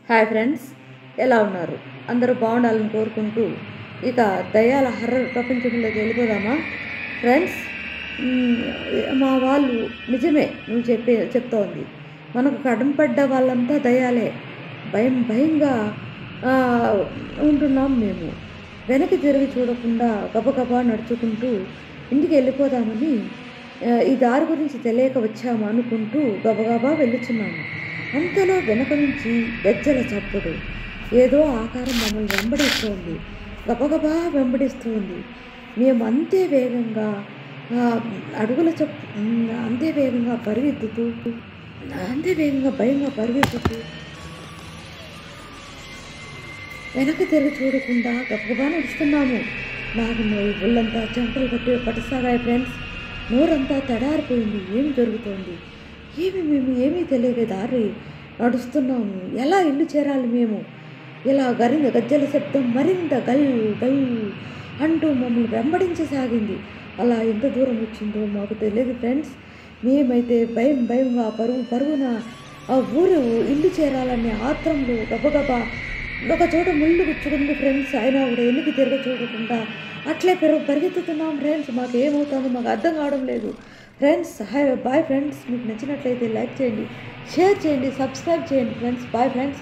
Hi friends, ఎలా ఉన్నారు? అందరూ బాగుండాలని కోరుకుంటూ ఇక దయ్యాల హర్రర్ ప్రపంచంలోకి వెళ్ళిపోదామా ఫ్రెండ్స్? మా వాళ్ళు నిజమే నువ్వు చెప్తోంది. మనకు కడంపడ్డ వాళ్ళంతా దయ్యాలే. భయంగా ఆ, ఉంటున్నాం మేము. వెనక్కి తిరిగి చూడకుండా గబగబా నడుచుకుంటూ ఇంటికి వెళ్ళిపోదామని ఈ దారి గురించి తెలియక వచ్చాము అనుకుంటూ గబగబా వెళ్ళుచున్నాము. అంతలో వెనక నుంచి గజ్జల చప్పుడు. ఏదో ఆకారం మమ్మల్ని వెంబడిస్తోంది, గబగబా వెంబడిస్తుంది. మేము అంతే వేగంగా అడుగుల అంతే వేగంగా పరిగెత్తుతూ భయంగా పరిగెత్తుతూ వెనక్కి తిరిగి చూడకుండా గబగబా నడుస్తున్నాము. నాకు ఒళ్ళంతా చెమటలు పట్టసాగాయి ఫ్రెండ్స్. నోరంతా తడారిపోయింది. ఏమి జరుగుతోంది? మేము ఏమీ తెలియదు. దారి నడుస్తున్నాము. ఎలా ఇల్లు చేరాలి మేము? ఇలా గజ్జల శబ్దం మరింత గల్ గల్ అంటూ మమ్మల్ని వెంబడించసాగింది. అలా ఎంత దూరం వచ్చిందో మాకు తెలియదు ఫ్రెండ్స్. మేమైతే భయంగా పరుగున ఆ ఊరు ఇల్లు చేరాలనే ఆత్రంలో గబగబా ఒక చోట ముళ్ళు గుచ్చుకుంది ఫ్రెండ్స్. అయినా కూడా ఎన్నికి తిరగ చూడకుండా అట్లే పరిగెత్తుతున్నాం ఫ్రెండ్స్. మాకు ఏమవుతుందో మాకు అర్థం కావడం లేదు ఫ్రెండ్స్. Bye friends. మీకు నచ్చినట్లయితే లైక్ చేయండి, షేర్ చేయండి, సబ్స్క్రైబ్ చేయండి ఫ్రెండ్స్. Bye friends.